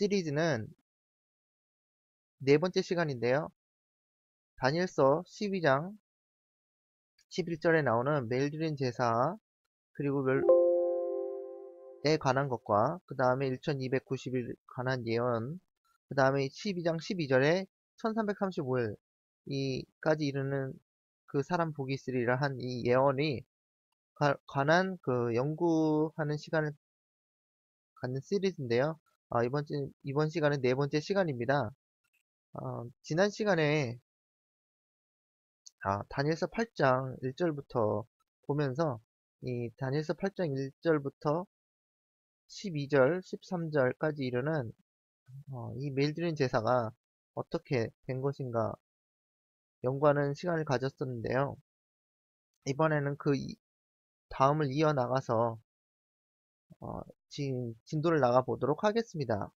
시리즈는 네 번째 시간인데요. 다니엘서 12장 11절에 나오는 메일드린 제사 그리고 멸에 관한 것과 그 다음에 1290일 관한 예언 그 다음에 12장 12절에 1335일 이까지 이르는 그 사람 복이 있으리라 한 이 예언이 관한 그 연구하는 시간을 갖는 시리즈인데요. 이번 시간은 네 번째 시간입니다. 지난 시간에 다니엘서 8장 1절부터 보면서 이 다니엘서 8장 1절부터 12절, 13절까지 이르는 이 메일드린 제사가 어떻게 된 것인가 연구하는 시간을 가졌었는데요. 이번에는 그 다음을 이어나가서 진도를 나가 보도록 하겠습니다.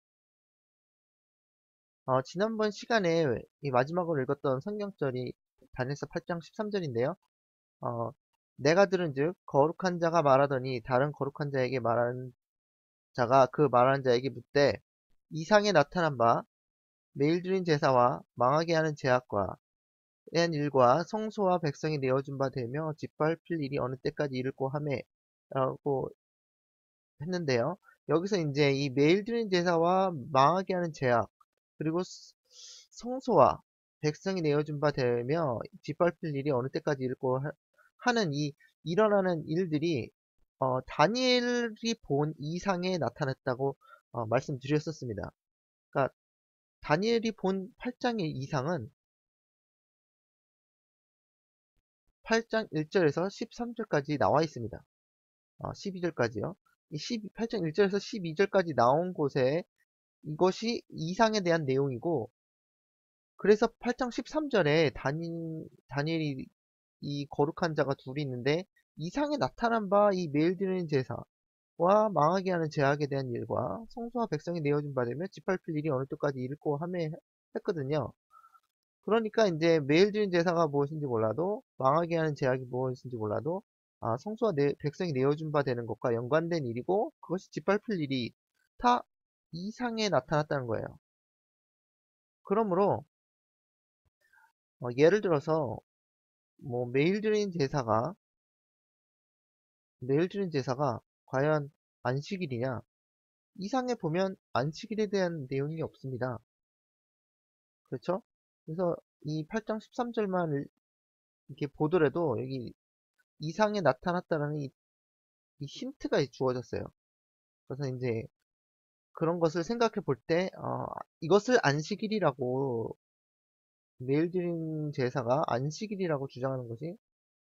지난번 시간에 이 마지막으로 읽었던 성경절이 다니엘서 8장 13절인데요. 내가 들은즉 거룩한 자가 말하더니 다른 거룩한 자에게 말하는 자가 그 말하는 자에게 묻되 이상에 나타난 바 매일드린 제사와 망하게 하는 제약과 한 일과 성소와 백성이 내어준 바 되며 짓밟힐 일이 어느 때까지 이를꼬 하매 라고 했는데요. 여기서 이제 이 매일드린 제사와 망하게 하는 제약 그리고 성소와 백성이 내어준 바 되며 짓밟힐 일이 어느 때까지 이를꼬 하는 이 일어나는 일들이 다니엘이 본 이상에 나타났다고 말씀드렸었습니다. 그러니까 다니엘이 본 8장의 이상은 8장 1절에서 13절까지 나와 있습니다. 12절까지요. 이 8장 1절에서 12절까지 나온 곳에 이것이 이상에 대한 내용이고, 그래서 8장 13절에 다니엘이 이 거룩한 자가 둘이 있는데 이상에 나타난 바 이 매일 드리는 제사와 망하게 하는 제약에 대한 일과 성소와 백성이 내어준 바 되며 짓밟힐 일이 어느 때까지 이를꼬 하매 했거든요. 그러니까 이제 매일 드린 제사가 무엇인지 몰라도 망하게 하는 제약이 무엇인지 몰라도 성소와 백성이 내어준 바 되는 것과 연관된 일이고 그것이 짓밟힐 일이 다 이상에 나타났다는 거예요. 그러므로 예를 들어서 뭐 매일 드린 제사가 과연 안식일이냐? 이상에 보면 안식일에 대한 내용이 없습니다. 그렇죠? 그래서 이 8장 13절만 이렇게 보더라도 여기 이상에 나타났다는 이 힌트가 주어졌어요. 그래서 이제 그런 것을 생각해 볼 때, 이것을 안식일이라고, 매일 드린 제사가 안식일이라고 주장하는 것이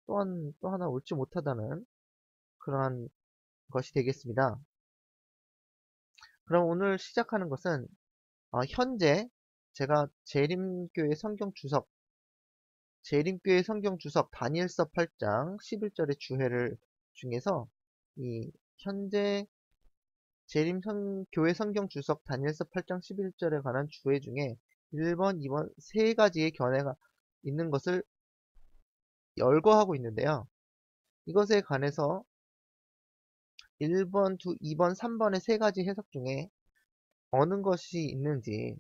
또한 또 하나 옳지 못하다는 그러한 것이 되겠습니다. 그럼 오늘 시작하는 것은, 현재 제가 재림교회 성경 주석 다니엘서 8장 11절의 주해를 중에서 이 현재 교회 성경 주석 다니엘서 8장 11절에 관한 주해 중에 1번, 2번 세 가지의 견해가 있는 것을 열거하고 있는데요. 이것에 관해서 1번, 2번, 3번의 세 가지 해석 중에 어느 것이 있는지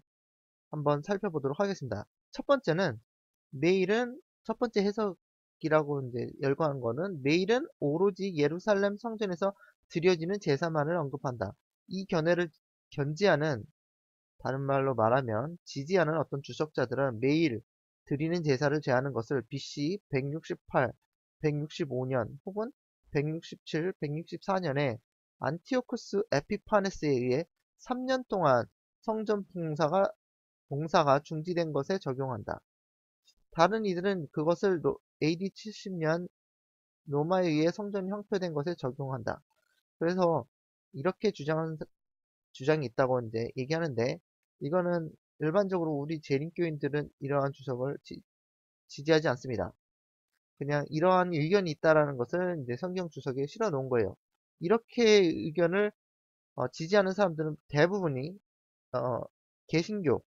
한번 살펴보도록 하겠습니다. 첫 번째 해석이라고 이제 열거한 거는 매일은 오로지 예루살렘 성전에서 드려지는 제사만을 언급한다. 이 견해를 견지하는 다른 말로 말하면 지지하는 어떤 주석자들은 매일 드리는 제사를 제하는 것을 BC 168, 165년 혹은 167, 164년에 안티오쿠스 에피파네스에 의해 3년 동안 성전 봉사가 중지된 것에 적용한다. 다른 이들은 그것을 AD 70년 로마에 의해 성전이 황폐된 것에 적용한다. 그래서 이렇게 주장이 있다고 이제 얘기하는데 이거는 일반적으로 우리 재림교인들은 이러한 주석을 지지하지 않습니다. 그냥 이러한 의견이 있다라는 것을 이제 성경 주석에 실어 놓은 거예요. 이렇게 의견을 지지하는 사람들은 대부분이 개신교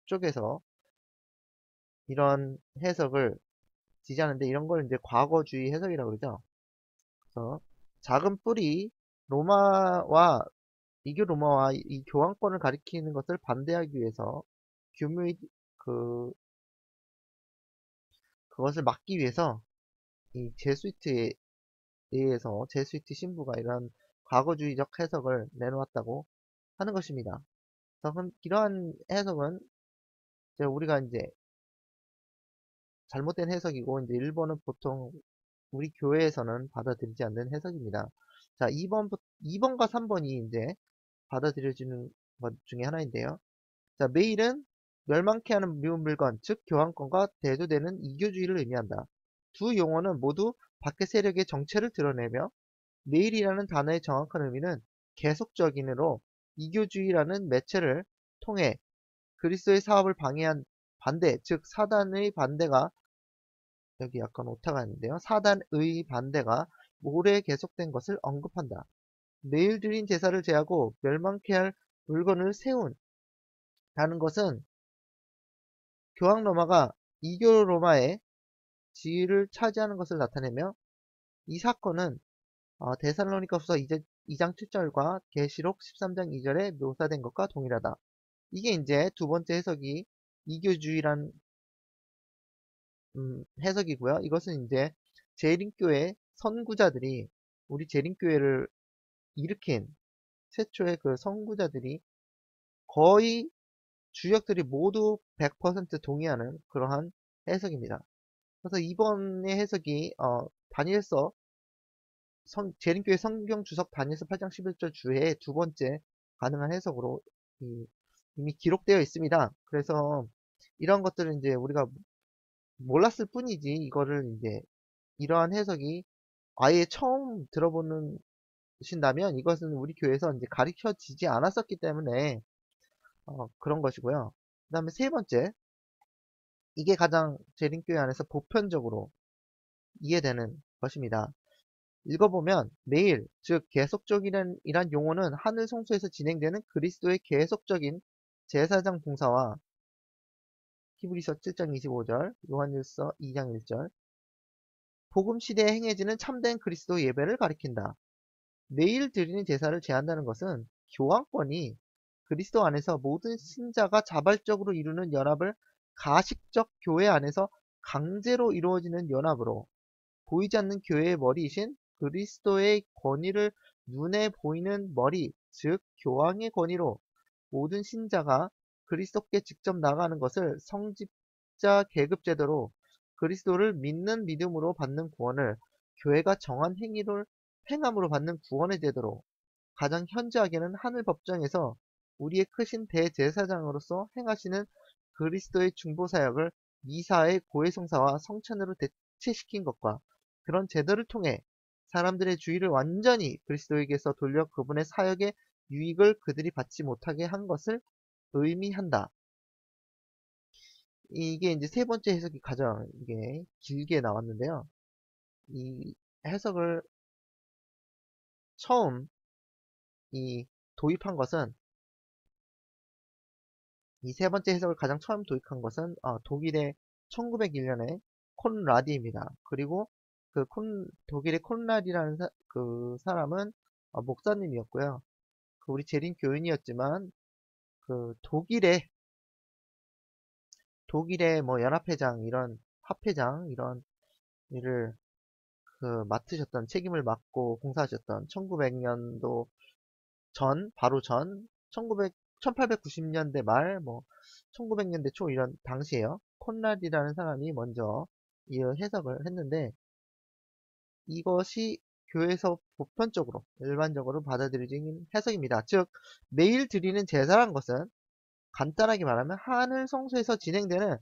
쪽에서 이런 해석을 지지하는데 이런 걸 이제 과거주의 해석이라고 그러죠. 그래서 작은 뿌리 로마와 이교 로마와 이 교황권을 가리키는 것을 반대하기 위해서 교묘히 그 그것을 막기 위해서 이 제수이트에 의해서 제수이트 신부가 이러한 과거주의적 해석을 내놓았다고 하는 것입니다. 그래서 이러한 해석은 이제 우리가 이제 잘못된 해석이고 이제 일본은 보통 우리 교회에서는 받아들이지 않는 해석입니다. 자, 2번과 3번이 이제 받아들여지는 것 중에 하나인데요. 자, 매일은 멸망케 하는 미운 물건, 즉 교황권과 대조되는 이교주의를 의미한다. 두 용어는 모두 밖의 세력의 정체를 드러내며 매일이라는 단어의 정확한 의미는 계속적인으로 이교주의라는 매체를 통해 그리스도의 사업을 방해한 반대, 즉 사단의 반대가 여기 약간 오타가 있는데요. 사단의 반대가 오래 계속된 것을 언급한다. 매일 드린 제사를 제하고 멸망케 할 물건을 세운다는 것은 교황 로마가 이교 로마의 지위를 차지하는 것을 나타내며 이 사건은 데살로니가후서 2장 7절과 계시록 13장 2절에 묘사된 것과 동일하다. 이게 이제 두 번째 해석이 이교주의란 해석이고요. 이것은 이제 재림교회 선구자들이 우리 재림교회를 일으킨 최초의 그 선구자들이 거의 주역들이 모두 100% 동의하는 그러한 해석입니다. 그래서 이번의 해석이 다니엘서 재림교회 성경 주석 다니엘서 8장 11절 주에 두 번째 가능한 해석으로 이미 기록되어 있습니다. 그래서 이런 것들은 이제 우리가 몰랐을 뿐이지 이거를 이제 이러한 해석이 아예 처음 들어보는 신다면 이것은 우리 교회에서 이제 가르쳐지지 않았었기 때문에 그런 것이고요. 그 다음에 세 번째, 이게 가장 재림교회 안에서 보편적으로 이해되는 것입니다. 읽어보면 매일, 즉 계속적이란 이란 용어는 하늘 성소에서 진행되는 그리스도의 계속적인 제사장 봉사와 히브리서 7장 25절, 요한일서 2장 1절, 복음 시대에 행해지는 참된 그리스도 예배를 가리킨다. 매일 드리는 제사를 제한다는 것은 교황권이 그리스도 안에서 모든 신자가 자발적으로 이루는 연합을 가식적 교회 안에서 강제로 이루어지는 연합으로 보이지 않는 교회의 머리이신 그리스도의 권위를 눈에 보이는 머리, 즉 교황의 권위로 모든 신자가 그리스도께 직접 나가는 것을 성직자 계급 제도로 그리스도를 믿는 믿음으로 받는 구원을 교회가 정한 행위를 행함으로 받는 구원의 제도로 가장 현저하게는 하늘 법정에서 우리의 크신 대제사장으로서 행하시는 그리스도의 중보사역을 미사의 고해성사와 성찬으로 대체시킨 것과 그런 제도를 통해 사람들의 주의를 완전히 그리스도에게서 돌려 그분의 사역의 유익을 그들이 받지 못하게 한 것을 의미한다. 이게 이제 세 번째 해석이 가장 이게 길게 나왔는데요. 이 해석을 처음 도입한 것은 이 세 번째 해석을 가장 처음 도입한 것은 독일의 1901년에 콘라디입니다. 그리고 독일의 콘라디라는 그 사람은 목사님이었고요. 우리 재림 교인이었지만 그 독일의 뭐 연합회장 이런 합회장 이런 일을 맡으셨던 책임을 맡고 봉사하셨던 1900년도 바로 전 1890년대 말 뭐 1900년대 초 이런 당시에요. 콘rad이라는 사람이 먼저 이 해석을 했는데 이것이 교회에서 보편적으로 일반적으로 받아들여진 해석입니다. 즉 매일 드리는 제사란 것은 간단하게 말하면 하늘 성소에서 진행되는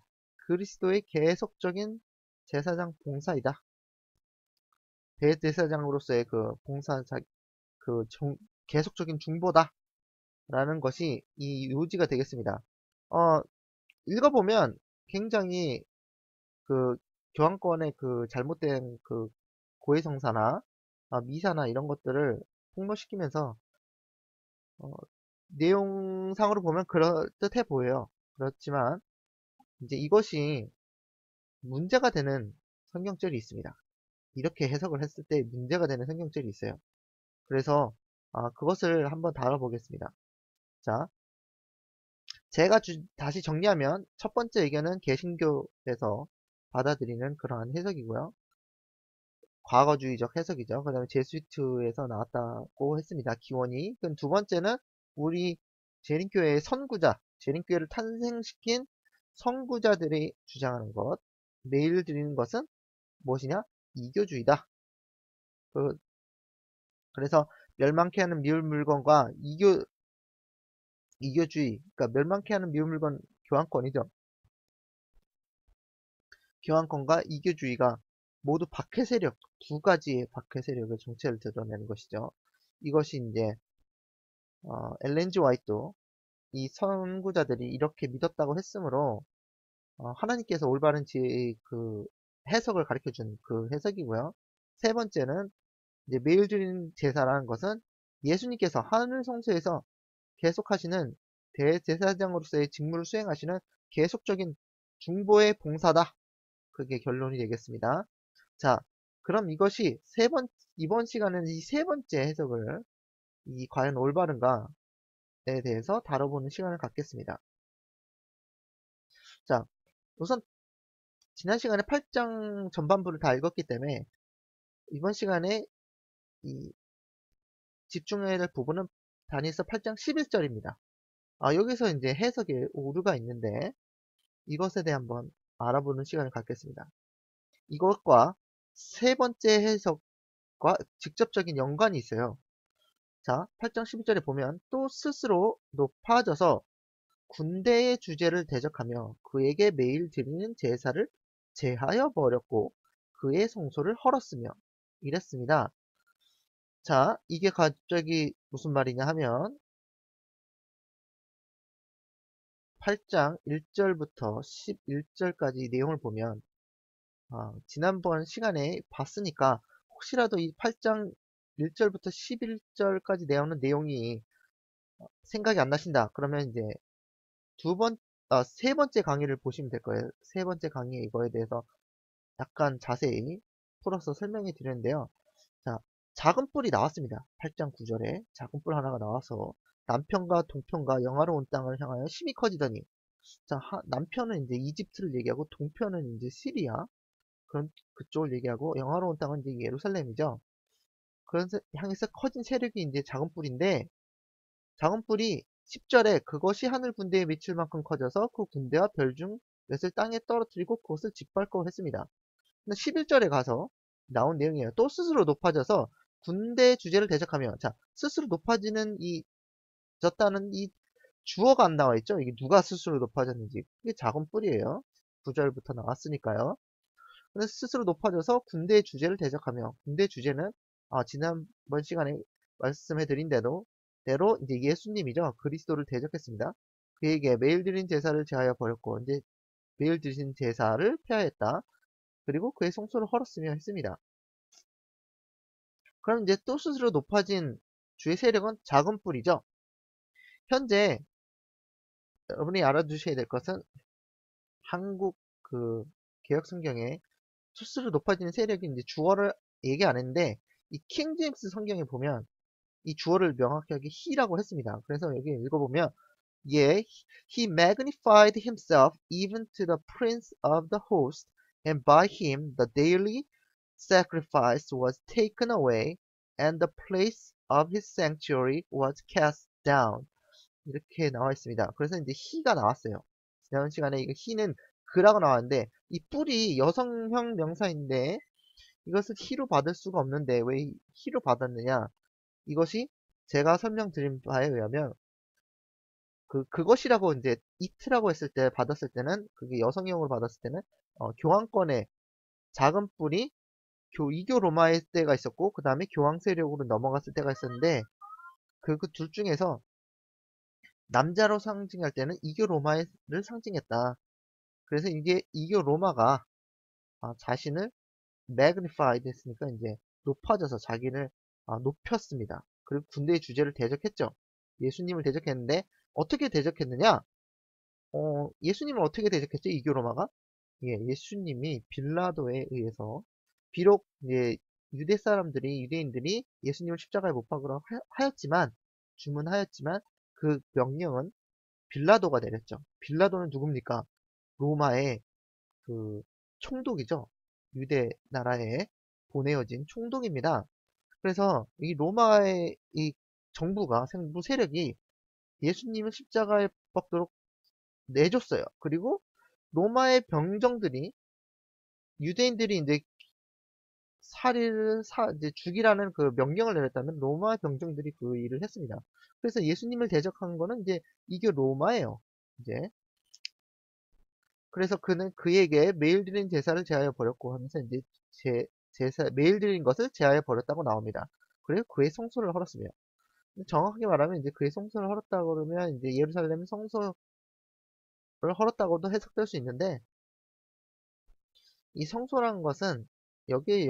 그리스도의 계속적인 제사장 봉사이다. 대제사장으로서의 그 봉사, 그 계속적인 중보다. 라는 것이 이 요지가 되겠습니다. 어, 읽어보면 굉장히 그 교황권의 그 잘못된 그 고해성사나 미사나 이런 것들을 폭로시키면서 어, 내용상으로 보면 그럴듯해 보여요. 그렇지만 이제 이것이 문제가 되는 성경절이 있습니다. 이렇게 해석을 했을 때 문제가 되는 성경절이 있어요. 그래서 그것을 한번 다뤄보겠습니다. 자, 제가 다시 정리하면 첫 번째 의견은 개신교에서 받아들이는 그러한 해석이고요. 과거주의적 해석이죠. 그 다음에 제수이트에서 나왔다고 했습니다. 기원이. 그럼 두 번째는 우리 재림교회의 선구자, 재림교회를 탄생시킨 선구자들이 주장하는 것, 매일 드리는 것은 무엇이냐? 이교주의다. 그래서 멸망케 하는 미울 물건과 이교주의, 그러니까 멸망케 하는 미울 물건 교환권이죠. 교환권과 이교주의가 모두 박해 세력, 두 가지의 박해 세력의 정체를 드러내는 것이죠. 이것이 이제 엘렌지 화이트도 이 선구자들이 이렇게 믿었다고 했으므로 하나님께서 올바른 그 해석을 가르쳐준 그 해석이고요. 세 번째는 이제 매일 드리는 제사라는 것은 예수님께서 하늘 성소에서 계속하시는 대제사장으로서의 직무를 수행하시는 계속적인 중보의 봉사다. 그게 결론이 되겠습니다. 자, 그럼 이것이 이번 시간은 이 세 번째 해석을 과연 올바른가에 대해서 다뤄보는 시간을 갖겠습니다. 자, 우선 지난 시간에 8장 전반부를 다 읽었기 때문에 이번 시간에 이 집중해야 될 부분은 다니엘서 8장 11절입니다. 여기서 이제 해석에 오류가 있는데 이것에 대해 한번 알아보는 시간을 갖겠습니다. 이것과 세 번째 해석과 직접적인 연관이 있어요. 자, 8장 11절에 보면 또 스스로 높아져서 군대의 주제를 대적하며 그에게 매일 드리는 제사를 제하여 버렸고 그의 성소를 헐었으며 이랬습니다. 자, 이게 갑자기 무슨 말이냐 하면 8장 1절부터 11절까지 내용을 보면 지난번 시간에 봤으니까 혹시라도 이 8장 1절부터 11절까지 나오는 내용이 생각이 안 나신다. 그러면 이제 세 번째 강의를 보시면 될 거예요. 세 번째 강의에 이거에 대해서 약간 자세히 풀어서 설명해 드렸는데요. 자, 작은 뿔이 나왔습니다. 8장 9절에 작은 뿔 하나가 나와서 남편과 동편과 영화로운 땅을 향하여 심히 커지더니 자, 남편은 이제 이집트를 얘기하고 동편은 이제 시리아 그쪽을 얘기하고 영화로운 땅은 이제 예루살렘이죠. 그래서 향해서 커진 세력이 이제 작은 뿔인데 작은 뿔이 10절에 그것이 하늘 군대에 미칠 만큼 커져서 그 군대와 별 중 몇을 땅에 떨어뜨리고 그것을 짓밟고 했습니다. 근데 11절에 가서 나온 내용이에요. 또 스스로 높아져서 군대 주제를 대적하며 자 스스로 높아지는 졌다는 이 주어가 안 나와 있죠. 이게 누가 스스로 높아졌는지 그게 작은 뿔이에요. 9절부터 나왔으니까요. 근데 스스로 높아져서 군대의 주제를 대적하며 군대 주제는 지난번 시간에 말씀해드린 대로 이제 예수님이죠. 그리스도를 대적했습니다. 그에게 매일 드린 제사를 제하여 버렸고 이제 매일 드신 제사를 폐하였다. 그리고 그의 성소를 헐었으며 했습니다. 그럼 이제 또 스스로 높아진 주의 세력은 작은 뿔이죠. 현재 여러분이 알아두셔야 될 것은 한국 그 개혁 성경에 스스로 높아지는 세력이 이제 주어를 얘기 안 했는데 이 킹제임스 성경에 보면 이 주어를 명확하게 he라고 했습니다. 그래서 여기 읽어보면 Yeah, he magnified himself even to the prince of the host, and by him the daily sacrifice was taken away, and the place of his sanctuary was cast down. 이렇게 나와 있습니다. 그래서 이제 he가 나왔어요. 지난 시간에 이거 he는 그라고 나왔는데 이 뿔이 여성형 명사인데 이것을 he로 받을 수가 없는데 왜 he로 받았느냐? 이것이 제가 설명드린 바에 의하면 그것이라고 이제 it라고 했을 때 받았을 때는 그게 여성형으로 받았을 때는 교황권의 작은 뿔이 이교 로마의 때가 있었고 그 다음에 교황 세력으로 넘어갔을 때가 있었는데 그 둘 중에서 남자로 상징할 때는 이교 로마를 상징했다. 그래서 이게 이교 로마가 자신을 magnified 했으니까 이제 높아져서 자기를 높였습니다. 그리고 군대의 주제를 대적했죠. 예수님을 대적했는데 어떻게 대적했느냐? 예수님을 어떻게 대적했죠? 이교 로마가? 예, 예수님이 빌라도에 의해서 비록 이제 유대 사람들이, 유대인들이 예수님을 십자가에 못 박으라고 하였지만, 주문하였지만, 그 명령은 빌라도가 내렸죠. 빌라도는 누굽니까? 로마의 그 총독이죠. 유대 나라에 보내어진 총독입니다. 그래서 이 로마의 이 정부가, 정부 세력이 예수님을 십자가에 박도록 내줬어요. 그리고 로마의 병정들이, 유대인들이 이제 이제 죽이라는 그 명령을 내렸다면 로마 병정들이 그 일을 했습니다. 그래서 예수님을 대적한 거는 이제 이게 로마예요. 이제. 그래서 그에게 매일 드린 제사를 제하여 버렸고 하면서 이제 매일 드린 것을 제하여 버렸다고 나옵니다. 그래서 그의 성소를 헐었으며. 정확하게 말하면 이제 그의 성소를 헐었다고 그러면 이제 예루살렘 성소를 헐었다고도 해석될 수 있는데, 이 성소라는 것은 여기에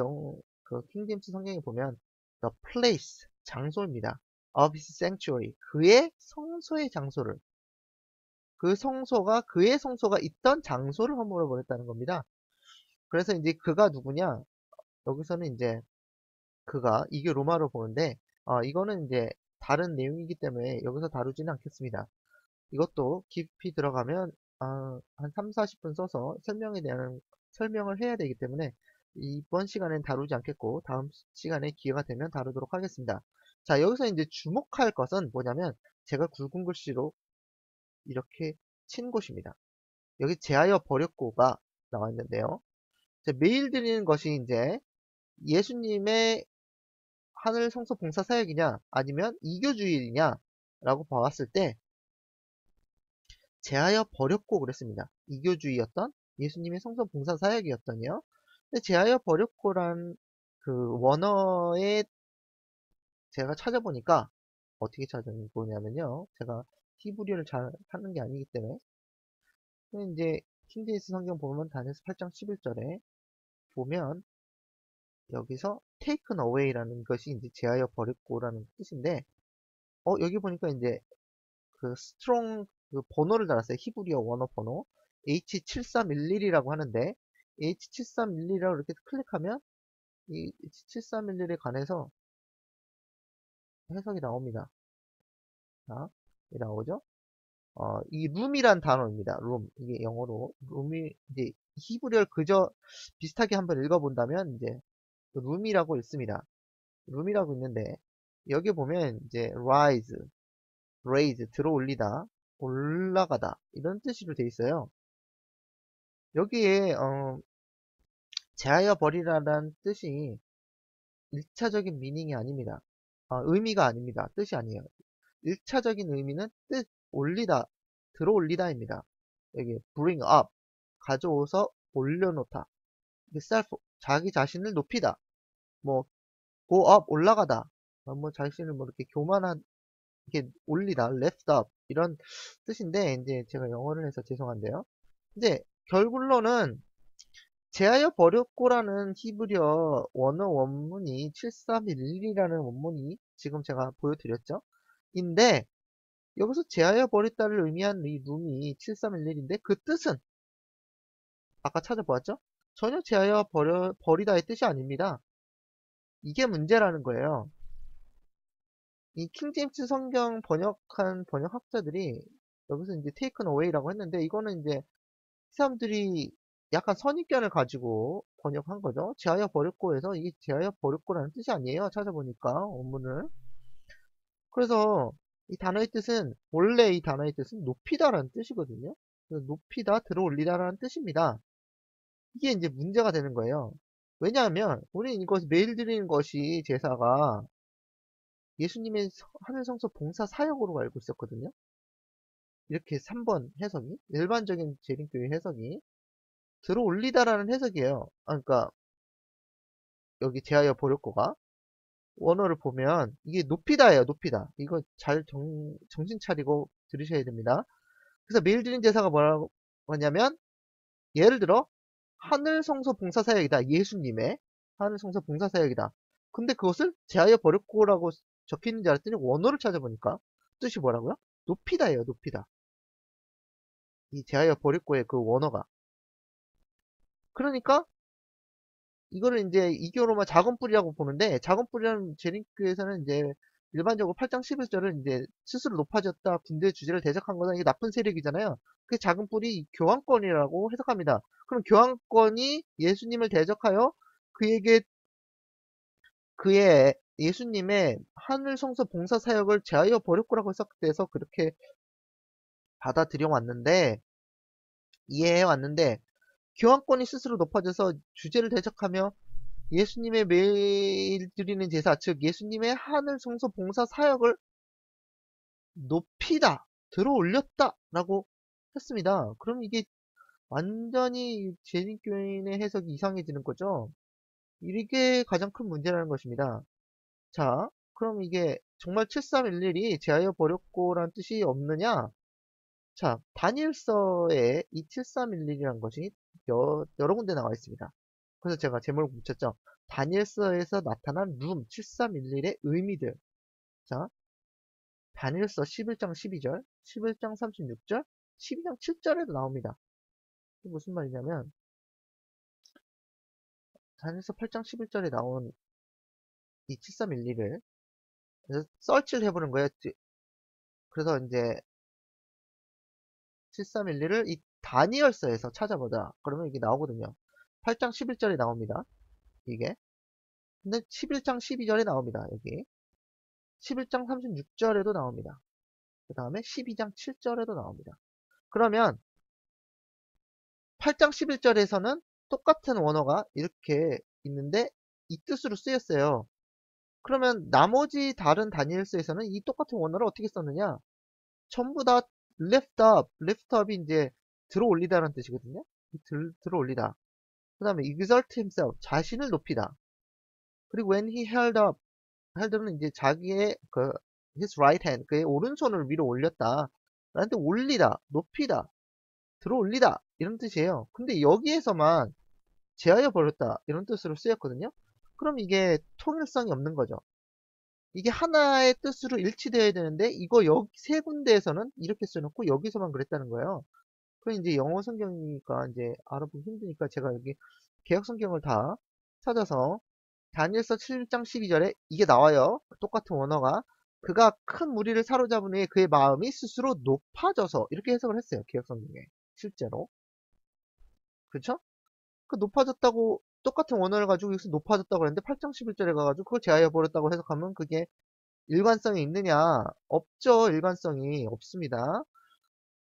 그 킹제임스 성경에 보면 the place, 장소입니다. of his sanctuary, 그의 성소의 장소를, 그 성소가, 그의 성소가 있던 장소를 허물어 버렸다는 겁니다. 그래서 이제 그가 누구냐? 여기서는 이제 이게 로마로 보는데, 이거는 이제 다른 내용이기 때문에 여기서 다루지는 않겠습니다. 이것도 깊이 들어가면 한 3, 40분 써서 설명을 해야 되기 때문에 이번 시간엔 다루지 않겠고 다음 시간에 기회가 되면 다루도록 하겠습니다. 자, 여기서 이제 주목할 것은 뭐냐면 제가 굵은 글씨로 이렇게 친 곳입니다. 여기 제하여 버렸고가 나와 있는데요. 매일 드리는 것이 이제 예수님의 하늘 성소 봉사 사역이냐 아니면 이교주일이냐 라고 봤을 때 제하여 버렸고 그랬습니다. 이교주의였던 예수님의 성소 봉사 사역이었더니요. 근데 제하여 버렸고란 그 원어에 제가 찾아보니까 어떻게 찾아보냐면요. 제가 히브리어를 잘 하는 게 아니기 때문에 이제 킹제임스 성경 보면 다니엘서 8장 11절에 보면 여기서 taken away라는 것이 이제 제하여 버렸고라는 뜻인데 여기 보니까 이제 그 스트롱 그 번호를 달았어요. 히브리어 원어 번호 H7311이라고 하는데 H7311이라고 이렇게 클릭하면 이 H7311에 관해서 해석이 나옵니다. 자, 이 나오죠? 이 룸이란 단어입니다. 룸. 이게 영어로 룸이 이제 히브리어를 그저 비슷하게 한번 읽어본다면 이제 룸이라고 있습니다. 룸이라고 있는데 여기 보면 이제 raise 들어 올리다, 올라가다 이런 뜻으로 돼 있어요. 여기에 제하여 버리라는 뜻이 1차적인 미닝이 아닙니다. 의미가 아닙니다. 뜻이 아니에요. 1차적인 의미는 올리다, 들어 올리다입니다. 여기 bring up, 가져오서 올려놓다. self, 자기 자신을 높이다. 뭐 go up, 올라가다. 뭐 자신을 뭐 이렇게 이렇게 올리다, lift up 이런 뜻인데 이제 제가 영어를 해서 죄송한데요. 이제 결론은 제하여 버렸고라는 히브리어 원어 원문이 7311이라는 원문이 지금 제가 보여드렸죠. 인데 여기서 제하여 버렸다를 의미한 이 룸이 7311인데 그 뜻은 아까 찾아보았죠? 전혀 제하여 버리다의 뜻이 아닙니다. 이게 문제라는 거예요. 이 킹제임스 성경 번역한 번역학자들이 여기서 이제 taken away라고 했는데 이거는 이제 사람들이 약간 선입견을 가지고 번역한 거죠. 제하여 버렸고 해서 이게 제하여 버렸고라는 뜻이 아니에요. 찾아보니까 원문을. 그래서 이 단어의 뜻은 원래 이 단어의 뜻은 높이다라는 뜻이거든요. 높이다, 들어 올리다라는 뜻입니다. 이게 이제 문제가 되는 거예요. 왜냐하면 우리는 이것을 매일 드리는 것이 제사가 예수님의 하늘 성소 봉사 사역으로 알고 있었거든요. 이렇게 3번 해석이 일반적인 재림교회 해석이 들어 올리다라는 해석이에요. 그러니까 여기 제하여 버렸고가 원어를 보면 이게 높이다예요. 높이다. 이거 잘 정신 차리고 들으셔야 됩니다. 그래서 매일 드린 제사가 뭐라고 하냐면 예를 들어 하늘 성소 봉사 사역이다. 예수님의 하늘 성소 봉사 사역이다. 근데 그것을 제하여 버렸고라고 적혀 있는지 알았더니 원어를 찾아보니까 뜻이 뭐라고요? 높이다예요. 높이다. 이 제하여 버렸고의 그 원어가. 그러니까 이거를 이제 이교로만 작은 뿌리라고 보는데, 작은 뿌리라는 제링크에서는 이제 일반적으로 8장 11절을 이제 스스로 높아졌다 군대의 주제를 대적한 거는 이게 나쁜 세력이잖아요. 그 작은 뿌리 교황권이라고 해석합니다. 그럼 교황권이 예수님을 대적하여 그에게 그의 예수님의 하늘 성서 봉사 사역을 제하여 버렸고라고 해석돼서 그렇게 받아들여 왔는데, 이해해 왔는데, 교황권이 스스로 높아져서 주제를 대적하며 예수님의 매일 드리는 제사, 즉 예수님의 하늘 성소 봉사 사역을 높이다, 들어 올렸다 라고 했습니다. 그럼 이게 완전히 재림교인의 해석이 이상해지는 거죠. 이게 가장 큰 문제라는 것입니다. 자, 그럼 이게 정말 7311이 제하여 버렸고라는 뜻이 없느냐? 자, 다니엘서에 이 7311이라는 것이 여러 군데 나와 있습니다. 그래서 제가 제목을 붙였죠. 다니엘서에서 나타난 룸 7311의 의미들. 자, 다니엘서 11장 12절, 11장 36절, 12장 7절에도 나옵니다. 이게 무슨 말이냐면, 다니엘서 8장 11절에 나온 이 7311을 서치를 해보는 거예요. 그래서 이제 7311을 이 다니엘서에서 찾아보자. 그러면 이게 나오거든요. 8장 11절에 나옵니다. 이게. 근데 11장 12절에 나옵니다. 여기. 11장 36절에도 나옵니다. 그 다음에 12장 7절에도 나옵니다. 그러면 8장 11절에서는 똑같은 원어가 이렇게 있는데 이 뜻으로 쓰였어요. 그러면 나머지 다른 다니엘서에서는 이 똑같은 원어를 어떻게 썼느냐? 전부 다 lift up이 이제 들어 올리다라는 뜻이거든요. 들어 올리다. 그 다음에 exalt himself, 자신을 높이다. 그리고 when he held는 이제 자기의 his right hand, 그의 오른손을 위로 올렸다. 라는 데 올리다, 높이다, 들어 올리다 이런 뜻이에요. 근데 여기에서만 제하여 버렸다 이런 뜻으로 쓰였거든요. 그럼 이게 통일성이 없는 거죠. 이게 하나의 뜻으로 일치되어야 되는데 이거 여기 세 군데에서는 이렇게 써놓고 여기서만 그랬다는 거예요. 그럼 이제 영어 성경이니까 이제 알아보기 힘드니까 제가 여기 개역 성경을 다 찾아서 다니엘서 7장 12절에 이게 나와요. 똑같은 원어가. 그가 큰 무리를 사로잡은 후에 그의 마음이 스스로 높아져서 이렇게 해석을 했어요. 개역 성경에. 실제로. 그렇죠? 그 높아졌다고 똑같은 원어를 가지고 여기서 높아졌다고 했는데 8장 11절에 가가지고 그걸 제하여 버렸다고 해석하면 그게 일관성이 있느냐? 없죠. 일관성이 없습니다.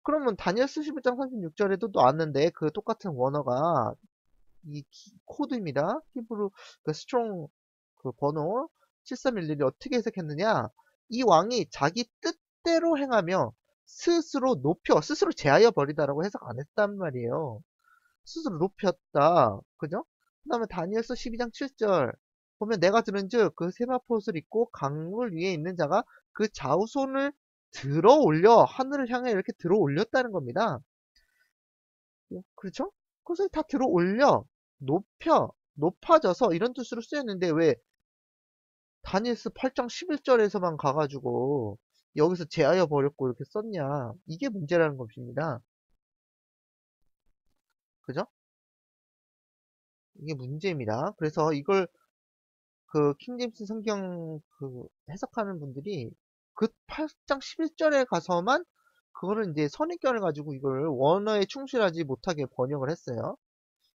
그러면 다니엘서 11장 36절에도 나왔는데 그 똑같은 원어가 이 코드입니다. 히브리 그 스트롱 그 번호 7311이 어떻게 해석했느냐? 이 왕이 자기 뜻대로 행하며 스스로 제하여 버리다라고 해석 안 했단 말이에요. 스스로 높였다. 그죠? 그 다음에 다니엘서 12장 7절 보면 내가 들은즉 그 세마포옷을 입고 강물 위에 있는 자가 그 좌우손을 들어 올려 하늘을 향해 이렇게 들어 올렸다는 겁니다. 그렇죠? 그것을 다 들어 올려 높아져서 이런 뜻으로 쓰였는데 왜 다니엘서 8장 11절에서만 가가지고 여기서 제하여 버렸고 이렇게 썼냐? 이게 문제라는 것입니다. 그죠? 이게 문제입니다. 그래서 이걸 그 킹제임스 성경 그 해석하는 분들이 그 8장 11절에 가서만 그거를 이제 선입견을 가지고 이걸 원어에 충실하지 못하게 번역을 했어요.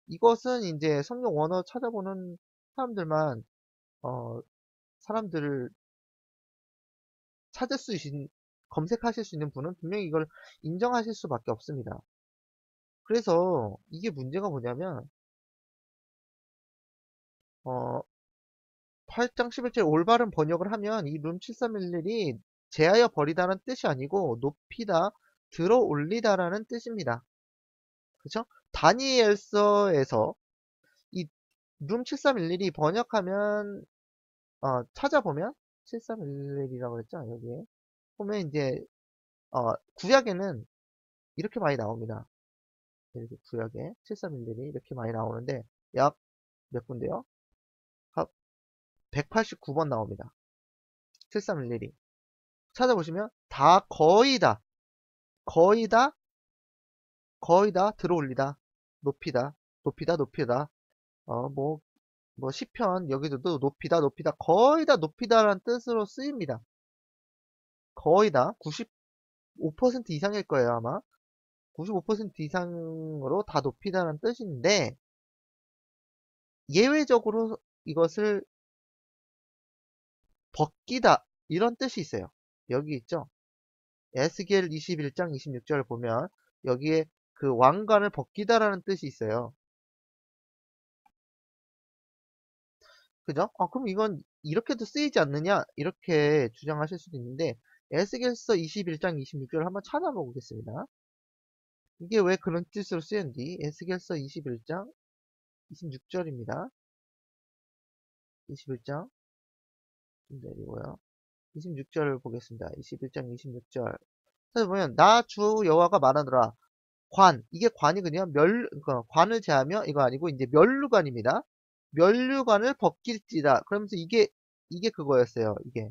이것은 이제 성경 원어 찾아보는 사람들만 사람들을 찾을 수 있는 검색하실 수 있는 분은 분명히 이걸 인정하실 수밖에 없습니다. 그래서 이게 문제가 뭐냐면 8장 11절 올바른 번역을 하면 이 룸 7311이 제하여 버리다는 뜻이 아니고 높이다, 들어 올리다라는 뜻입니다. 그렇죠? 다니엘서에서 이 룸 7311이 번역하면 찾아보면 7311이라고 그랬죠? 여기에 보면 이제 구약에는 이렇게 많이 나옵니다. 이렇게 구약에 7311이 이렇게 많이 나오는데 약 몇 군데요? 189번 나옵니다. 7311이 찾아보시면 다 거의 다 들어올리다 높이다 높이다 높이다 뭐 뭐 시편 여기도 또 높이다 높이다 거의 다 높이다라는 뜻으로 쓰입니다. 거의 다 95% 이상일 거예요 아마. 95% 이상으로 다 높이다는 뜻인데 예외적으로 이것을 벗기다 이런 뜻이 있어요. 여기 있죠. 에스겔 21장 26절 보면 여기에 그 왕관을 벗기다라는 뜻이 있어요. 그죠? 그럼 이건 이렇게도 쓰이지 않느냐? 이렇게 주장하실 수도 있는데 에스겔서 21장 26절을 한번 찾아보겠습니다. 이게 왜 그런 뜻으로 쓰였는지 에스겔서 21장 26절입니다. 21장 좀 내리고요. 26절을 보겠습니다. 21장 26절. 찾아보면 나 주 여호와가 말하노라. 관 이게 관이거든요. 그러니까 관을 제하며 이거 아니고 이제 면류관입니다. 면류관을 벗길지라. 그러면서 이게 그거였어요. 이게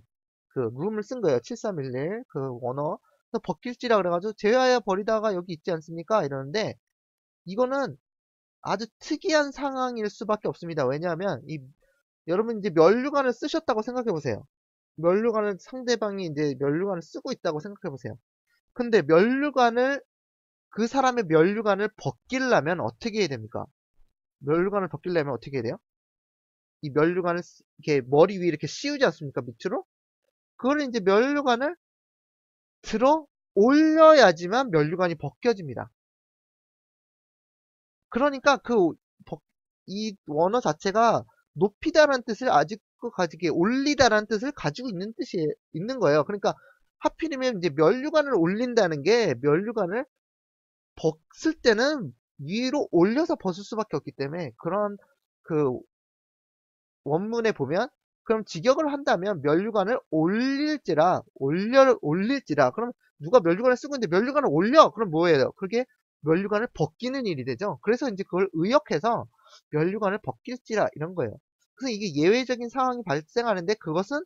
그 룸을 쓴 거예요. 7311 그 원어. 그래서 벗길지라 그래가지고 제하여 버리다가 여기 있지 않습니까? 이러는데 이거는 아주 특이한 상황일 수밖에 없습니다. 왜냐하면 여러분 이제 면류관을 쓰셨다고 생각해 보세요. 면류관을 상대방이 이제 면류관을 쓰고 있다고 생각해 보세요. 근데 면류관을 그 사람의 면류관을 벗기려면 어떻게 해야 됩니까? 면류관을 벗기려면 어떻게 해야 돼요? 이 면류관을 이렇게 머리 위에 이렇게 씌우지 않습니까? 밑으로? 그걸 이제 면류관을 들어 올려야지만 면류관이 벗겨집니다. 그러니까 이 원어 자체가 높이다라는 뜻을 가지게 올리다라는 뜻을 가지고 있는 거예요. 그러니까 하필이면 이제 면류관을 올린다는 게 면류관을 벗을 때는 위로 올려서 벗을 수밖에 없기 때문에 그런 그 원문에 보면 그럼 직역을 한다면 면류관을 올릴지라 그럼 누가 면류관을 쓰고 있는데 면류관을 올려 그럼 뭐예요? 그게 면류관을 벗기는 일이 되죠. 그래서 이제 그걸 의역해서 면류관을 벗길지라 이런 거예요. 그래서 이게 예외적인 상황이 발생하는데 그것은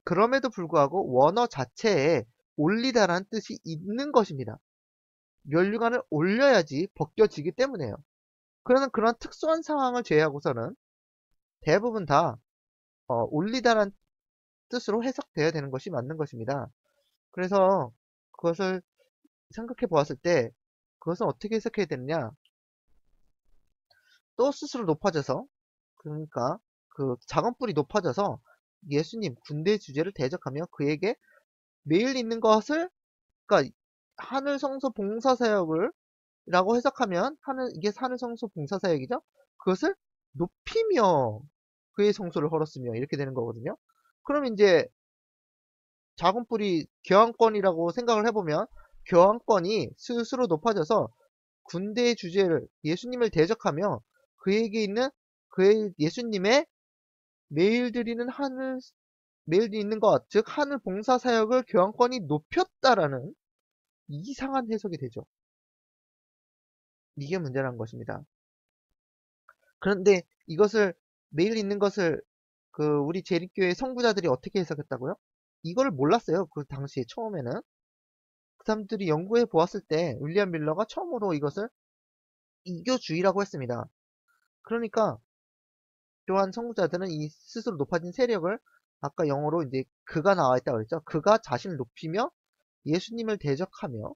그럼에도 불구하고 원어 자체에 올리다라는 뜻이 있는 것입니다. 면류관을 올려야지 벗겨지기 때문에요. 그러는 그런 특수한 상황을 제외하고서는 대부분 다 올리다라는 뜻으로 해석되어야 되는 것이 맞는 것입니다. 그래서 그것을 생각해 보았을 때 그것은 어떻게 해석해야 되느냐? 또 스스로 높아져서 그러니까 그 작은 뿔이 높아져서 예수님 군대 주제를 대적하며 그에게 매일 있는 것을 그러니까 하늘 성소 봉사 사역을 라고 해석하면 이게 하늘 성소 봉사 사역이죠? 그것을 높이며 그의 성소를 헐었으며 이렇게 되는 거거든요. 그럼 이제 작은 뿔이 교환권이라고 생각을 해보면 교환권이 스스로 높아져서 군대의 주제를 예수님을 대적하며 그에게 있는 그의 예수님의 매일 드리는 매일 있는 것, 즉 하늘 봉사 사역을 교환권이 높였다라는 이상한 해석이 되죠. 이게 문제라는 것입니다. 그런데 이것을 매일 있는 것을 우리 재림교회 성부자들이 어떻게 해석했다고요? 이걸 몰랐어요. 그 당시에 처음에는. 그 사람들이 연구해 보았을 때 윌리엄 밀러가 처음으로 이것을 이교주의라고 했습니다. 그러니까 또한 성부자들은 이 스스로 높아진 세력을 아까 영어로 이제 그가 나와 있다고 그랬죠. 그가 자신을 높이며 예수님을 대적하며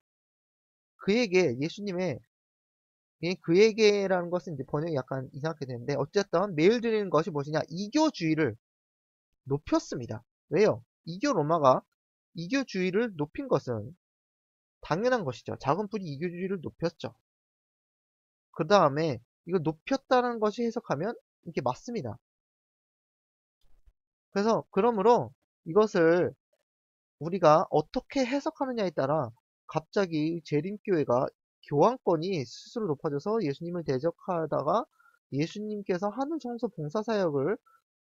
그에게라는 것은 이제 번역이 약간 이상하게 되는데 어쨌든 매일 드리는 것이 무엇이냐 이교주의를 높였습니다. 왜요? 로마가 이교주의를 높인 것은 당연한 것이죠. 작은 뿔이 이교주의를 높였죠. 그 다음에 이거 높였다는 것이 해석하면 이게 맞습니다. 그러므로 이것을 우리가 어떻게 해석하느냐에 따라 갑자기 재림교회가 교황권이 스스로 높아져서 예수님을 대적하다가 예수님께서 하늘 성소 봉사사역을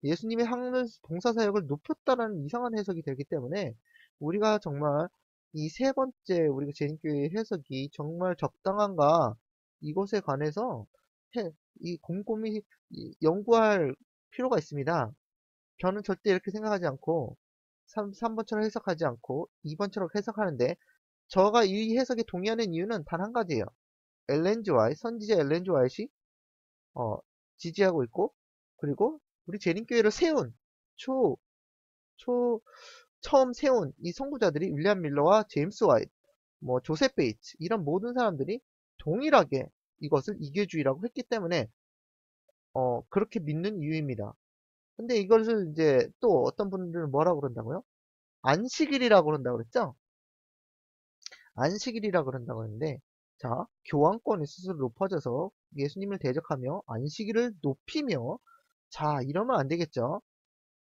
예수님의 하늘 봉사사역을 높였다는 이상한 해석이 되기 때문에 우리가 정말 이 세 번째 우리가 재림교회의 해석이 정말 적당한가 이것에 관해서 곰곰이 연구할 필요가 있습니다. 저는 절대 이렇게 생각하지 않고 3번처럼 해석하지 않고 2번처럼 해석하는데 저가 이 해석에 동의하는 이유는 단 한 가지예요. 선지자 엘렌 지 화이트이 지지하고 있고 그리고 우리 재림교회를 세운 초, 초, 처음 세운 이 선구자들이 윌리엄 밀러와 제임스 와이트, 뭐 조셉 베이츠 이런 모든 사람들이 동일하게 이것을 이교주의라고 했기 때문에 그렇게 믿는 이유입니다. 근데 이것을 이제 또 어떤 분들은 뭐라고 그런다고요? 안식일이라고 그런다고 그랬죠? 안식일이라고 그런다고 했는데, 자, 교황권이 스스로 높아져서 예수님을 대적하며 안식일을 높이며, 자, 이러면 안 되겠죠?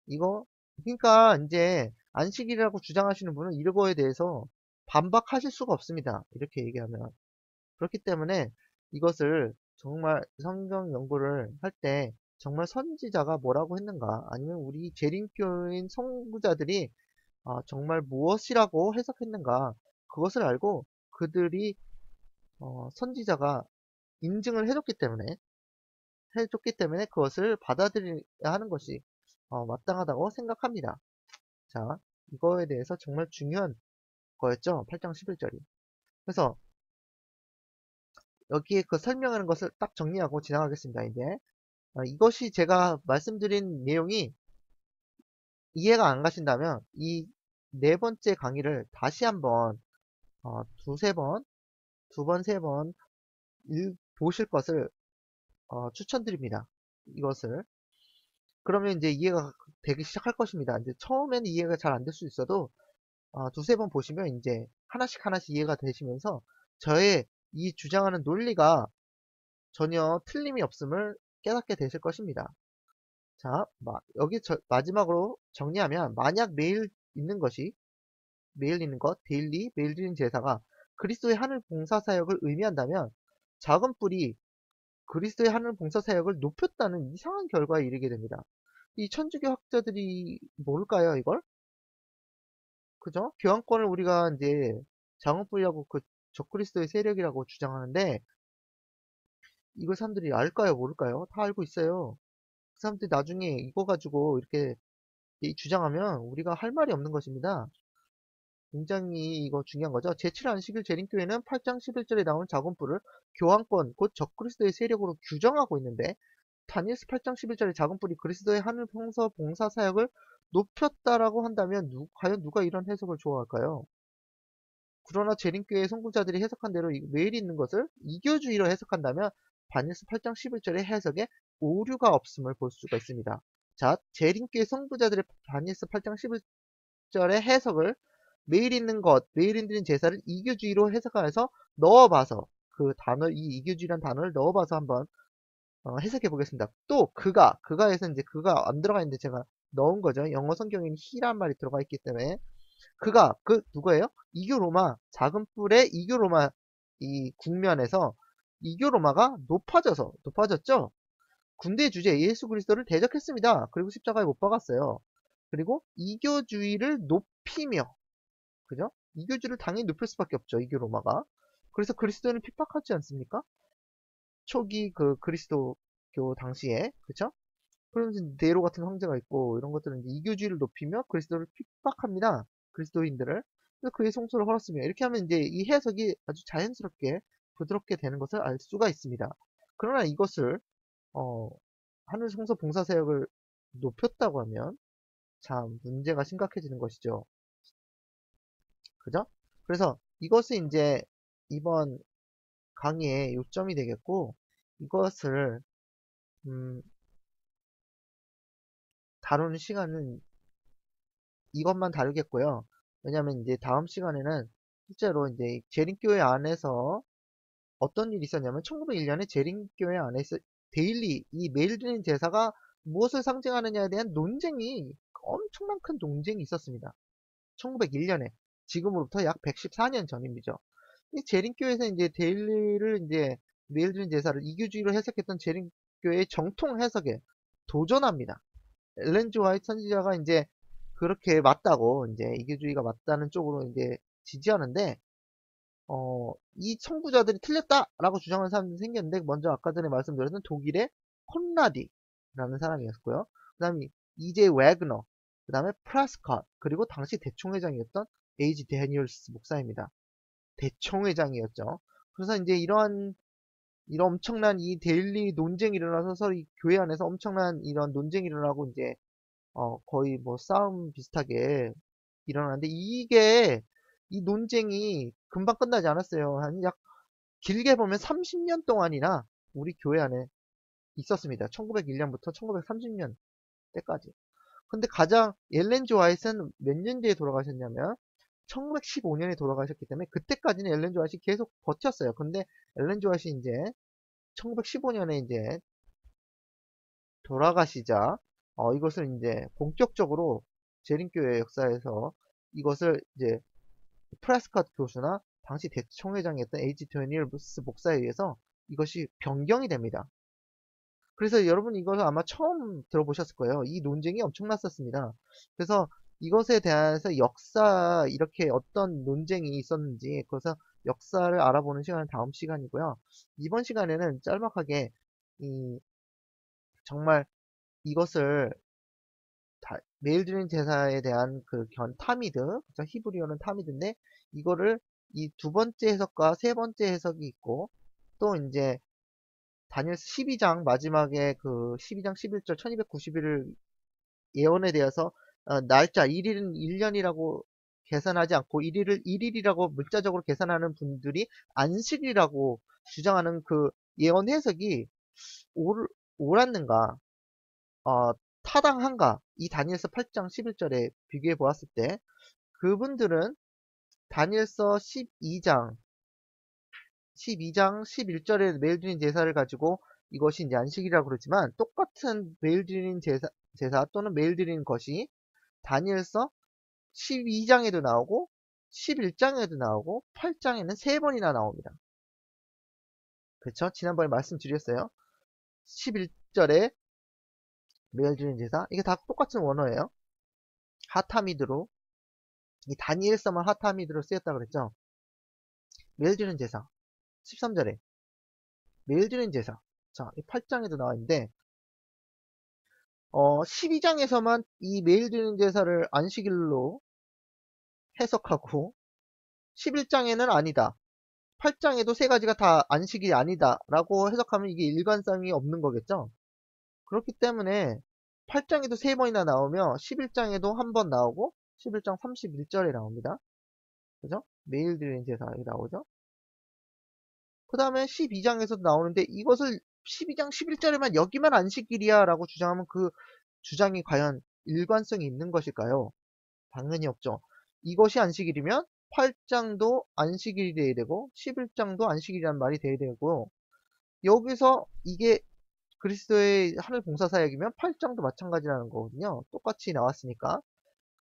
이거, 그러니까 이제 안식일이라고 주장하시는 분은 이거에 대해서 반박하실 수가 없습니다. 이렇게 얘기하면. 그렇기 때문에 이것을 정말 성경 연구를 할 때 정말 선지자가 뭐라고 했는가, 아니면 우리 재림교인 선구자들이 정말 무엇이라고 해석했는가, 그것을 알고 그들이 선지자가 인증을 해줬기 때문에 그것을 받아들여야 하는 것이 마땅하다고 생각합니다. 자, 이거에 대해서 정말 중요한 거였죠. 8장 11절이. 그래서 여기에 그 설명하는 것을 딱 정리하고 지나가겠습니다. 이제 이것이 제가 말씀드린 내용이 이해가 안 가신다면 이 네 번째 강의를 다시 한번 두세 번, 두 번, 세 번 보실 것을 추천드립니다. 이것을. 그러면 이제 이해가 되기 시작할 것입니다. 이제 처음에는 이해가 잘 안 될 수 있어도 두세 번 보시면 이제 하나씩 하나씩 이해가 되시면서 저의 이 주장하는 논리가 전혀 틀림이 없음을 깨닫게 되실 것입니다. 자, 여기 마지막으로 정리하면 만약 매일 있는 것, 데일리, 매일 드리는 제사가 그리스도의 하늘 봉사 사역을 의미한다면 작은 뿔이 그리스도의 하늘 봉사 사역을 높였다는 이상한 결과에 이르게 됩니다. 이 천주교 학자들이 뭘까요, 이걸? 그죠? 교황권을 우리가 이제 작은 뿔이라고 그 적그리스도의 세력이라고 주장하는데 이걸 사람들이 알까요, 모를까요? 다 알고 있어요. 그 사람들이 나중에 이거 가지고 이렇게 주장하면 우리가 할 말이 없는 것입니다. 굉장히 이거 중요한 거죠. 제7안식일 재림교회는 8장 11절에 나온 작은 뿔을 교황권, 곧 적그리스도의 세력으로 규정하고 있는데 다니엘서 8장 11절에 작은 뿔이 그리스도의 하늘 평서 봉사 사역을 높였다라고 한다면 과연 누가 이런 해석을 좋아할까요? 그러나 재림교회 선구자들이 해석한 대로 매일 있는 것을 이교주의로 해석한다면 다니엘서 8장 11절의 해석에 오류가 없음을 볼 수가 있습니다. 자, 재림교회 선구자들의 다니엘서 8장 11절의 해석을 매일 있는 것, 매일 있는 제사를 이교주의로 해석해서 넣어봐서 이 이교주의란 단어를 넣어봐서 한번 해석해 보겠습니다. 또 그가에서 이제 그가 안 들어가 있는데 제가 넣은 거죠. 영어 성경에는 he란 말이 들어가 있기 때문에 누구예요? 이교 로마 작은 뿔의 이교 로마 이 국면에서 이교 로마가 높아졌죠. 군대 주제 예수 그리스도를 대적했습니다. 그리고 십자가에 못 박았어요. 그리고 이교주의를 높이며 그죠? 이교주의를 당연히 높일 수밖에 없죠. 이교 로마가. 그래서 그리스도인을 핍박하지 않습니까? 초기 그 그리스도교 당시에 그쵸? 그러면서 네로 같은 황제가 있고 이런 것들은 이제 이교주의를 높이며 그리스도를 핍박합니다. 그리스도인들을. 그래서 그의 성소를 헐었으며 이렇게 하면 이제 이 해석이 아주 자연스럽게 부드럽게 되는 것을 알 수가 있습니다. 그러나 이것을 어, 하늘 성소 봉사 사역을 높였다고 하면 참 문제가 심각해지는 것이죠. 그죠? 그래서 이것이 이제 이번 강의의 요점이 되겠고 이것을 음, 다루는 시간은 이것만 다루겠고요. 왜냐면 이제 다음 시간에는 실제로 이제 재림교회 안에서 어떤 일이 있었냐면 1901년에 재림교회 안에서 이 매일 드리는 제사가 무엇을 상징하느냐에 대한 논쟁이 엄청난 큰 논쟁이 있었습니다. 1901년에 지금으로부터 약 114년 전입니다. 이 재림교회에서 이제 데일리를 이제 매일 드리는 제사를 이교주의로 해석했던 재림교회의 정통 해석에 도전합니다. 엘렌 G 화이트 선지자가 이제 그렇게 맞다고 이제 이교주의가 맞다는 쪽으로 이제 지지하는데 이 선구자들이 틀렸다라고 주장하는 사람들이 생겼는데 먼저 아까 전에 말씀드렸던 독일의 콘라디라는 사람이었고요. 그 다음에 이제 웨그너, 그 다음에 프라스컷, 그리고 당시 대총회장이었던 에이지 데니얼스 목사입니다. 대총회장이었죠. 그래서 이제 이러한 이런 엄청난 이 데일리 논쟁이 일어나서 서로 교회 안에서 엄청난 이런 논쟁이 일어나고 이제 거의 뭐 싸움 비슷하게 일어나는데 이게 이 논쟁이 금방 끝나지 않았어요. 한 약 길게 보면 30년 동안이나 우리 교회 안에 있었습니다. 1901년부터 1930년 때까지. 근데 가장 엘렌 지 화이트는 몇 년 뒤에 돌아가셨냐면 1915년에 돌아가셨기 때문에 그때까지는 엘렌 지 화이트 계속 버텼어요. 근데 엘렌 지 화이트 이제 1915년에 이제 돌아가시자 이것을 이제 본격적으로 재림교회 역사에서 이것을 이제 프레스컷 교수나 당시 대총회장이었던 H. 데니얼 부스 목사에 의해서 이것이 변경이 됩니다. 그래서 여러분 이것을 아마 처음 들어보셨을 거예요. 이 논쟁이 엄청났었습니다. 그래서 이것에 대해서 역사 이렇게 어떤 논쟁이 있었는지 그래서 역사를 알아보는 시간은 다음 시간이고요. 이번 시간에는 짤막하게 이 정말 이것을 메일 드린 제사에 대한 그 타미드, 그쵸? 히브리어는 타미드인데 이거를 이 두 번째 해석과 세 번째 해석이 있고 또 이제 다니엘서 12장 마지막에 그 12장 11절 1291을 예언에 대해서 날짜 1일은 1년이라고 계산하지 않고 1일을 1일이라고 문자적으로 계산하는 분들이 안식이라고 주장하는 그 예언 해석이 옳았는가 어, 타당한가? 이 다니엘서 8장 11절에 비교해 보았을 때 그분들은 다니엘서 12장 11절에 매일 드린 제사를 가지고 이것이 이제 안식이라고 그러지만 똑같은 매일 드린 제사 또는 매일 드린 것이 다니엘서 12장에도 나오고 11장에도 나오고 8장에는 3번이나 나옵니다. 그렇죠? 지난번에 말씀드렸어요. 11절에 매일 드린 제사 이게 다 똑같은 원어예요. 하타미드로 이 다니엘서만 하타미드로 쓰였다 그랬죠. 매일 드린 제사 13절에 매일 드린 제사 자, 이 8장에도 나와 있는데 12장에서만 이 매일 드린 제사를 안식일로 해석하고 11장에는 아니다. 8장에도 세 가지가 다 안식이 아니다 라고 해석하면 이게 일관성이 없는 거겠죠. 그렇기 때문에 8장에도 3번이나 나오며 11장에도 한 번 나오고 11장 31절에 나옵니다. 그죠? 매일 드린 제사 이 나오죠. 그 다음에 12장에서도 나오는데 이것을 12장 11절에만 여기만 안식일이야 라고 주장하면 그 주장이 과연 일관성이 있는 것일까요? 당연히 없죠. 이것이 안식일이면 8장도 안식일이 돼야 되고 11장도 안식일이란 말이 돼야 되고 여기서 이게 그리스도의 하늘 봉사 사역이면 8장도 마찬가지라는 거거든요. 똑같이 나왔으니까.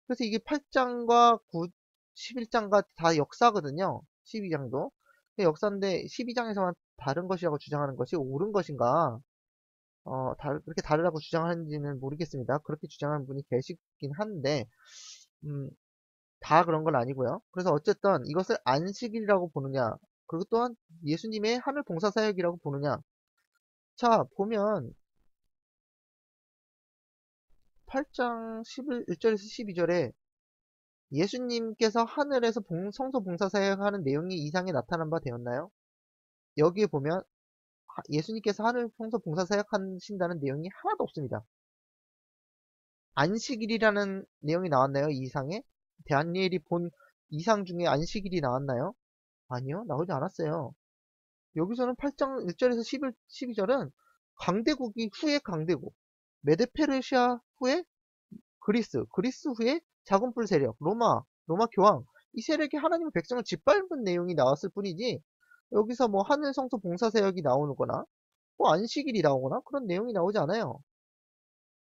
그래서 이게 8장과 11장과 다 역사거든요. 12장도. 역사인데 12장에서만 다른 것이라고 주장하는 것이 옳은 것인가? 그렇게 다르다고 주장하는지는 모르겠습니다. 그렇게 주장하는 분이 계시긴 한데, 다 그런 건 아니고요. 그래서 어쨌든 이것을 안식일이라고 보느냐, 그리고 또한 예수님의 하늘 봉사 사역이라고 보느냐. 자, 보면 8장 11절에서 12절에 예수님께서 하늘에서 성소 봉사 사역하는 내용이 이상에 나타난 바 되었나요? 여기에 보면 예수님께서 하늘 성소 봉사 사역하신다는 내용이 하나도 없습니다. 안식일이라는 내용이 나왔나요? 이 이상에? 다니엘이 본 이상 중에 안식일이 나왔나요? 아니요, 나오지 않았어요. 여기서는 8장 1절에서 12절은 강대국이 후에 강대국, 메데페르시아 후에 그리스 후에 자군풀 세력, 로마 교황, 이 세력이 하나님의 백성을 짓밟은 내용이 나왔을 뿐이지, 여기서 뭐 하늘 성소 봉사 사역이 나오거나, 뭐 안식일이 나오거나 그런 내용이 나오지 않아요.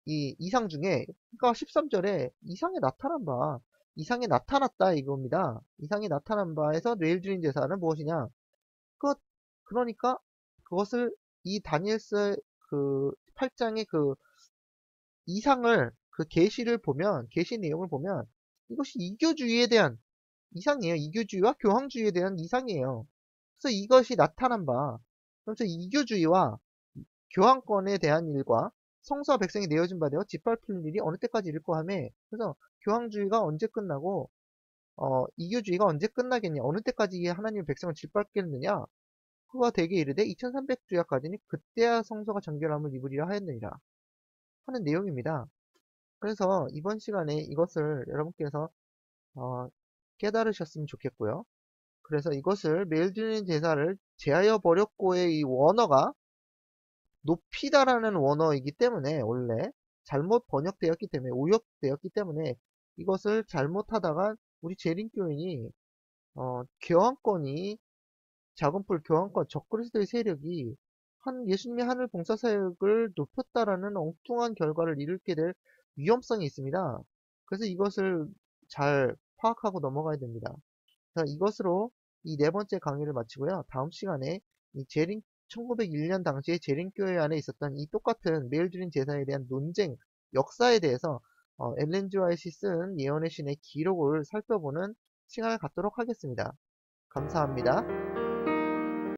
이 이상 중에, 그러니까 13절에 이상에 나타난 바, 이상에 나타났다 이겁니다. 이상에 나타난 바에서 내일 드린 제사는 무엇이냐? 그러니까 그것을 이 다니엘서 그 8장의 그 이상을 그 계시를 보면 계시 내용을 보면 이것이 이교주의에 대한 이상이에요. 이교주의와 교황주의에 대한 이상이에요. 그래서 이것이 나타난 바 그래서 이교주의와 교황권에 대한 일과 성서와 백성이 내어진 바 되어 짓밟힐 일이 어느 때까지 일고 하매 그래서 교황주의가 언제 끝나고 이교주의가 언제 끝나겠냐 어느 때까지 하나님의 백성을 짓밟겠느냐 그가 대개 이르되 2300주야까지는 그때야 성소가 정결함을 입으리라 하였느니라 하는 내용입니다. 그래서 이번 시간에 이것을 여러분께서 어, 깨달으셨으면 좋겠고요. 그래서 이것을 매일 드리는 제사를 제하여 버렸고의 이 원어가 높이다라는 원어이기 때문에 원래 잘못 번역되었기 때문에 오역되었기 때문에 이것을 잘못하다가 우리 재림교인이 교황권이 자금불 교황권 적그리스도의 세력이 예수님의 하늘 봉사 사역을 높였다라는 엉뚱한 결과를 이르게 될 위험성이 있습니다. 그래서 이것을 잘 파악하고 넘어가야 됩니다. 자, 이것으로 이 네 번째 강의를 마치고요. 다음 시간에 이 1901년 당시에 재림교회 안에 있었던 이 똑같은 매일 드린 제사에 대한 논쟁, 역사에 대해서 엘렌 지 화이트이 쓴 예언의 신의 기록을 살펴보는 시간을 갖도록 하겠습니다. 감사합니다.